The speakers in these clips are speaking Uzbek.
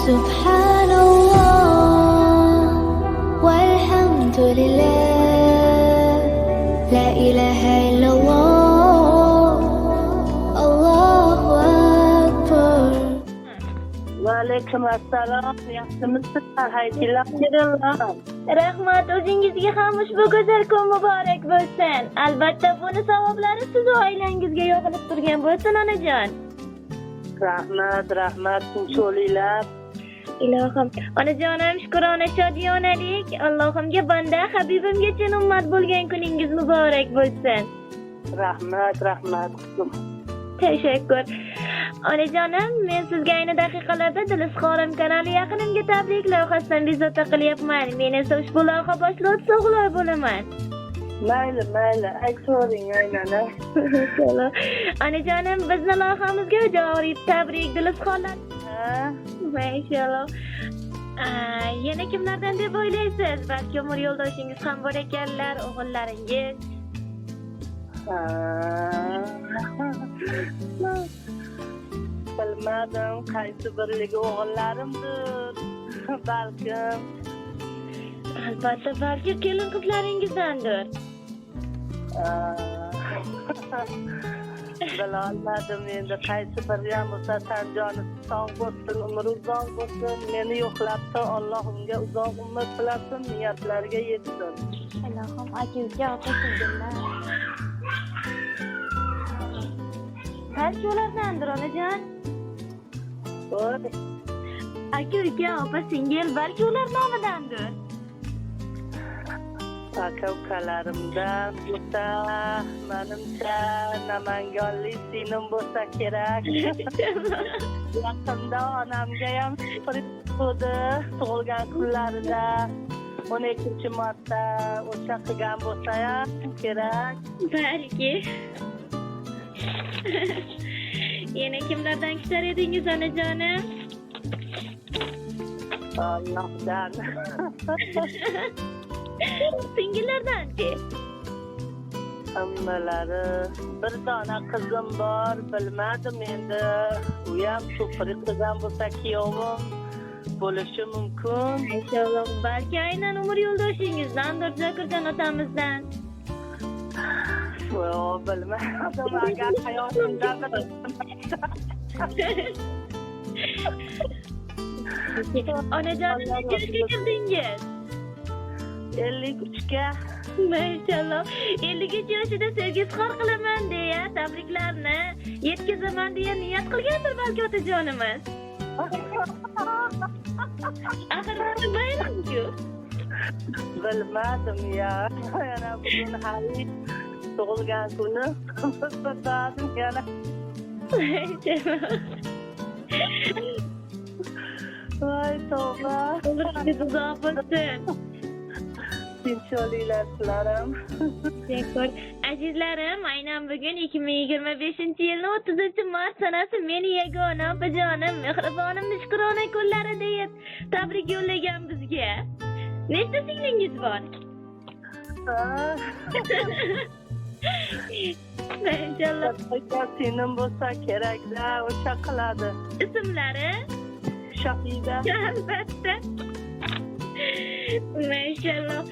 سبحان الله والحمد لله لا إله إلا الله الله أكبر. وعلیکم السلام. yaxshimisizlar? Haytilabdirillah. Rahmat, o'zingizga ham ushbu go'zal kun muborak bo'lsin. Albatta buni savoblari siz va oilangizga yog'ilib turgan bo'lsin onajon. Rahmat, tinch bo'linglar. Ilohim, onajonim shukrona shodiyonalik. Allohimga banda Habibimgacha ummat bo'lgan kuningiz muborak bo'lsin. Rahmat qizim. Tashakkur. Onajonim, men sizga ayni daqiqalarda Dilizxorim kanali yaqinimga tabrik loyihasidan bezovta qilyapman. Men esa ushbu loyiha boshlovchisi o'g'il bo'laman. Mayli, aytavering aynana. Onajonim, bizni loyihamizga joriy tabrik Dilizxonlar. Mashallah. Yana kimlardan deb o'ylaysiz? Balki umr yo'ldoshingiz ham bor ekanlar, o'g'illaringiz. Bilmadim, qaysi birligi o'g'illarimdir. Balkim. Albatta, balki kelin qizlaringizdandir. Bilolmadim endi, qaysi biri ham bo'lsa Tanjoni sog' bo'lsin, umri uzoq bo'lsin. Meni yo'qlabsa Alloh unga uzoq umr tilasin, niyatlariga yetsin. Ilohim, aka-uka, opa-singillar. Balki ulardandir onajon. Voy, Aka-uka, opa-singil, balki ular nomidandir. aka-ukalarimdan bo'lsa, menimcha Namanganlik singlim bo'lsa kerak. Yaqinda onamga ham bo'ldi, tug'ilgan kunlarida 12-martda o'sha qilgan bo'lsa ham kerak. Balki. Yana kimlardan kutar edingiz onajonim? Allohdan. Singillardan-chi? Hammalari. Bir dona qizim bor, bilmadim endi. U ham ko'prik qilgan bo'lsa kuyovim bo'lishi mumkin. Inshaalloh, balki aynan umr yo'ldoshingizdandir, Zokirjon otamizdan. Voy, bilmadim, agar hayotimdan Onajonim, nechga kirdingiz? 53 ga. Mashalloh, 53 yoshida sevgizxor qilaman deya tabriklarni yetkazaman deya niyat qilgandir balki otajonimiz. Axir bilmayman-ku. Bilmadim ya. Yana bugun hali tug'ilgan kuni. Bilmadim yana. Voy tavba. Umringiz uzoq bo'lsin. Tinch bo'linglar sizlarim. Tashakkur. Azizlarim, aynan bugun 2025-yilning 30-mart sanasi meni yagona opajonim, mehribonim shukrona kunlari deb tabrik yo'llagan bizga. Nechta singlingiz bor? Mashalloh. Singlim bo'lsa kerak-da, o'sha qiladi. Ismlari? Shahida. Albatta. Mashalloh.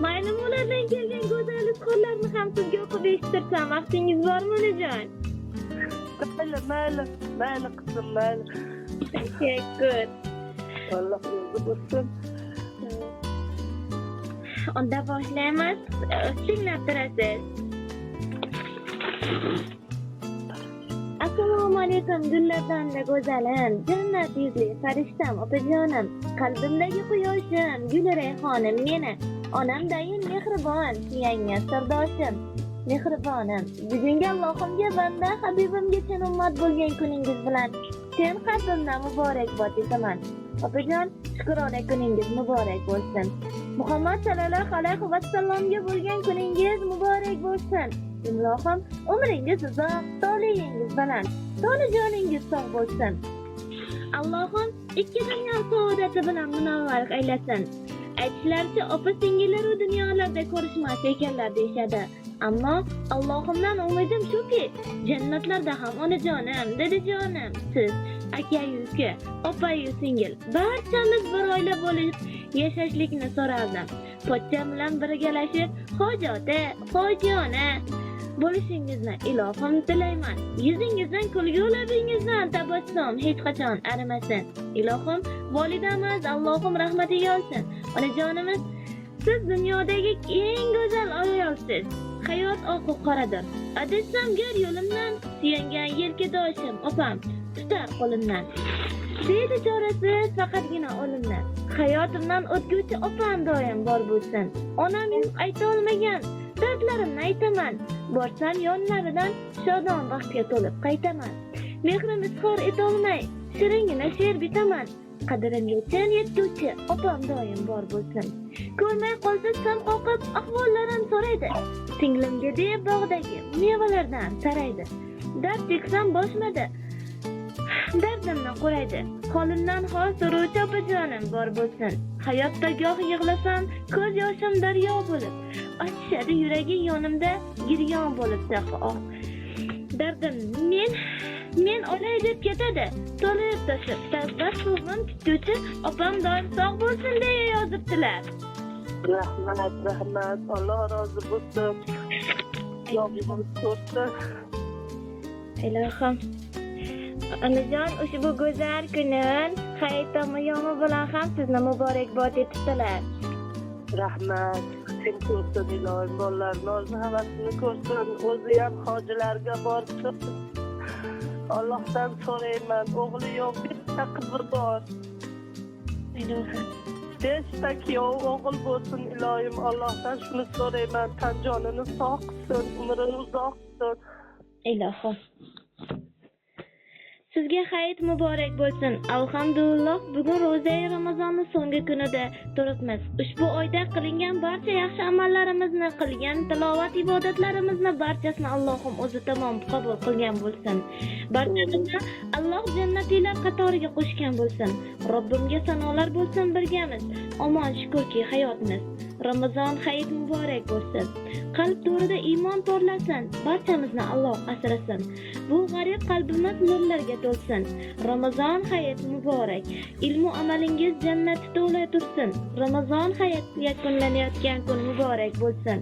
Mayli, ulardan kelgan go'zal izhorlarni ham sizga o'qib eshittirsam, vaqtingiz bormi onajon? Mayli qizim, mayli. Tashakkur. Alloh o'zi bo'lsin. Unda boshlaymiz. Tinglab turasiz. Assalomu alaykum gullardan da go'zalim, jannat yuzli farishtam opajonim, qalbimdagi quyoshim, gul rayhonim meni, onamdayin mehribon, suyanga sirdoshim, mehribonim. Bugungi Allohimga banda Habibimgacha ummat bo'lgan kuningiz bilan chin qalbimdan muborakbod etaman. Opajon, shukrona kuningiz muborak bo'lsin. Muhammad sallallohu alayhi va sallamga bo'lgan kuningiz muborak bo'lsin. Ilohim, umringiz uzoq, sog'ligingiz baland, joningiz sog' bo'lsin. Allohim ikki dunyo saodati bilan munavvar aylasin. Aytishlaricha, opa-singillar u dunyolarda ko'rishmas ekanlar deyshadi. Ammo Allohimdan umidim shuki, jannatlarda ham onajonim, dadajonim, siz aka-yu uka, opa-yu singil, barchamiz bir oila bo'lib yashashlikni so'rardim. Pochcham bilan birgalashib, hojota, hojona bo'lishingizni ilohim tilayman. Yuzingizdan kulgu, labingizdan tabassum hech qachon arimasin. Ilohim volidamiz Allohim rahmatiga olsin. Onajonimiz, siz dunyodagi eng go'zal ayolsiz. Hayot oqu qoradir. Adetsam gar yo'limdan, suyangan yelkadoshim opam tutar qo'limdan. Deydi chorasiz faqatgina o'limdan. Hayotimdan o'tguvchi opam doim bor bo'lsin. Onam ayta olmagan dardlarimni aytaman. Borsam yonlaridan shodon baxtga to'lib qaytaman. Mehrim izhor etolmay, shiringina she'r bitaman. Qadrimga chin yetguvchi opam doim bor bo'lsin. Ko'rmay qolsa sam qoqib ahvollarim so'raydi. Singlimga deb bog'dagi mevalardan taraydi. Dard cheksam boshmadi, dardimni qo'raydi. Holimdan hol so'ruvchi opajonim bor bo'lsin. Hayotda goh yig'lasam, ko'z yoshim daryo bo'lib, achishadi yuragi yonimda giryon bo'lib taxo. Dardim men olay deb ketadi. To'lib tashib, tazbas so'zim kutuvchi opam doim sog' bo'lsin deya yozibdilar. Rahmat, Alloh rozi bo'lsin. Yog'ingiz ko'rsin. Ilohim, onajon, ushbu go'zal kunin hayit tamoyomi bilan ham sizni muborakbod etibdilar. Rahmat, sen ko'rsin ilohim, bolalar nozni havasini ko'rsin. O'zi ham hojilarga borsin. Allohdan so'rayman, o'g'li yo'q, bitta qizi bor. Ilohim, 5 ta kuyov o'g'il bo'lsin ilohim. Allohdan shuni so'rayman, tan jonini sog' qilsin, umrini uzoq qilsin. ilohim. Sizga hayit muborak bo'lsin. Alhamdulillah, bugun ro'za Ramazonning so'nggi kunida turibmiz. Ushbu oyda qilingan barcha yaxshi amallarimizni, qilgan tilovat ibodatlarimizni barchasini Allohim o'zi tamom qabul qilgan bo'lsin. Barchamizni Alloh jannatilar qatoriga qo'shgan bo'lsin. Robbimga sanolar bo'lsin birgamiz. Omon shukrki hayotimiz. Ramazon hayit muborak bo'lsin. Qalb to'rida iymon porlasin. Barchamizni Alloh asrasin. Bu g'arib qalbimiz nurlarga to'lsin. Ramazon hayit muborak. Ilmu amalingiz jannatda to'la tursin. Ramazon hayit yakunlanayotgan kun muborak bo'lsin.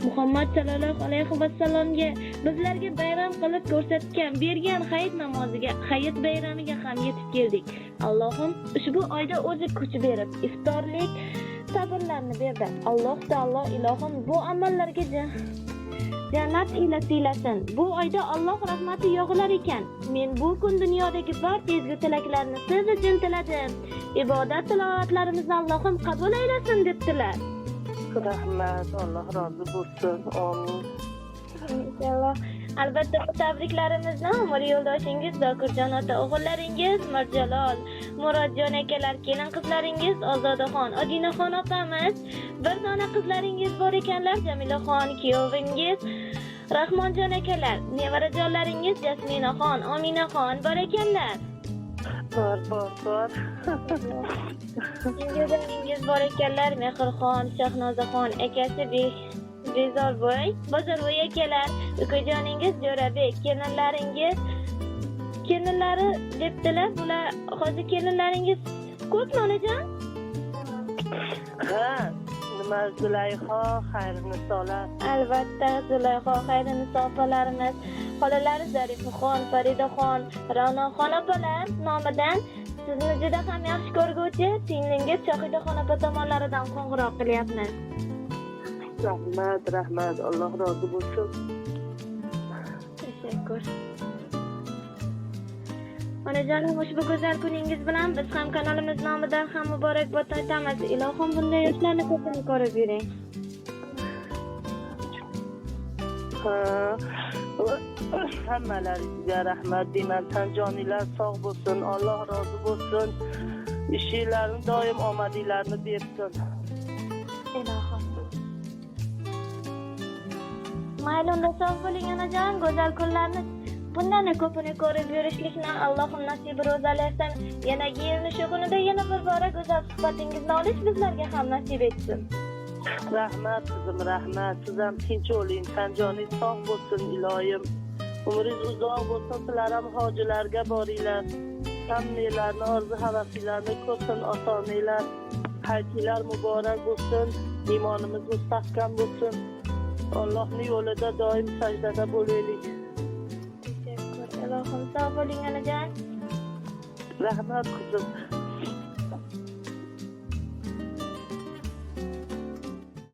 Muhammad sallallohu alayhi va sallamga bizlarga bayram qilib ko'rsatgan, bergan hayit namoziga, hayit bayramiga ham yetib keldik. Allohim ushbu oyda o'zi kuch berib, iftorlik sabrlarni berdi. Alloh taolo ilohim bu amallarga jannat ila siylasin. Bu oyda Alloh rahmati yog'ilar ekan. Men bu kun dunyodagi barcha ezgu tilaklarni siz uchun tiladim. Ibodat tilovatlarimizni Allohim qabul aylasin debdilar. Rahmat, Alloh rozi bo'lsin. Amin. Inshaalloh. Albatta bu tabriklarimizni umr yo'ldoshingiz Zokirjon ota, o'g'illaringiz Mirjalol, Murodjon akalar, kelin qizlaringiz Ozodaxon, Odinaxon opamiz, bir dona qizlaringiz bor ekanlar, Jamilaxon, kuyovingiz Rahmonjon akalar, nevarajonlaringiz Jasminaxon, Ominaxon bor ekanlar. Bor. Ingizingiz bor ekanlar, Mehrxon, Shahnozaxon akasi Bezorboy, Bozorboy akalar, ukajoningiz Jo'rabek, kelinlari debdilar. Bular hozir kelinlaringiz ko'pmi onajon? Ha, nima Zulayho, Xayrinisolar. Albatta, Zulayho, Xayriniso opalarimiz, xolalari Zarifaxon, Faridaxon, Ra'noxon opalar nomidan sizni juda ham yaxshi ko'rguvchi singlingiz Shohidaxon opa tomonlaridan qo'ng'iroq qilyapmiz. Rahmat, Alloh rozi bo'lsin. Tashakkur. Onajonim, ushbu go'zal kuningiz bilan biz ham kanalimiz nomidan ham muborakbod aytamiz. Ilohim bunday yoshlarni ko'pini ko'rib yuring. Hammalaringizga rahmat deyman. Tan joninglar sog' bo'lsin, Alloh rozi bo'lsin. Ishinglarni doim omadinglarni bersin. Ilohim. Mayli, unda sog' bo'ling onajon, go'zal kunlarni bundan ko'pini ko'rib yurishlikni Allohim nasib ro'zalarsan. Yana yilni shu kunida yana bir bora go'zal suhbatingizni olish bizlarga ham nasib etsin. Rahmat qizim, rahmat. Siz ham tinch bo'ling, tan joningiz sog' bo'lsin ilohim. Umringiz uzoq bo'lsin, sizlar ham hojilarga boringlar. hammalarni orzu havaslarni ko'rsin, ota-onalar hayitlar muborak bo'lsin, iymonimiz mustahkam bo'lsin. Allohning yo'lida doim sajdada bo'laylik. Teşekkür. Ilohim sog' bo'ling onajon. Rahmat qizim.